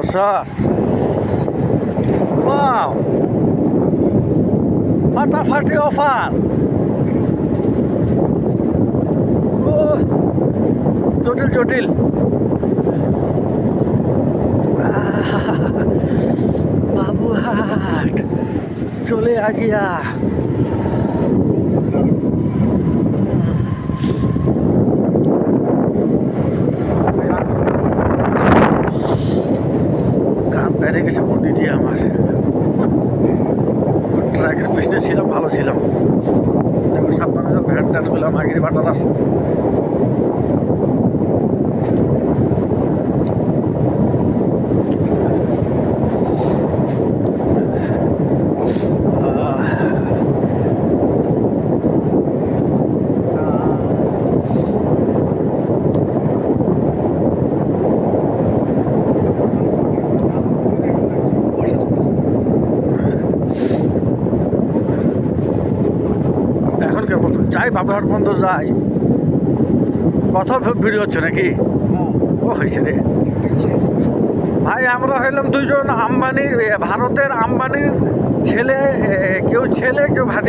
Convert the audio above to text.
দর্শক, ওয়াও, ফাটাফাটি অফার। ও জটিল জটিল, বাবুহাট চলে আগিয়া। কান বেড়ে গেছে বন্দি দিয়ে আমার। ট্রাকের পিছনে ছিলাম, ভালো ছিলাম। দেখো সাবধানে ভ্যান ট্যান গুলো মাগির বাটার আসো। এখন কেমন যাই বাবুরহাট বন্ধ যাই, কত ভিড় হচ্ছে নাকি? ও হয়েছে রে ভাই, আমরা হইলাম দুইজন আম্বানির, ভারতের আম্বানির ছেলে, কেউ ছেলে কেউ ভাতি।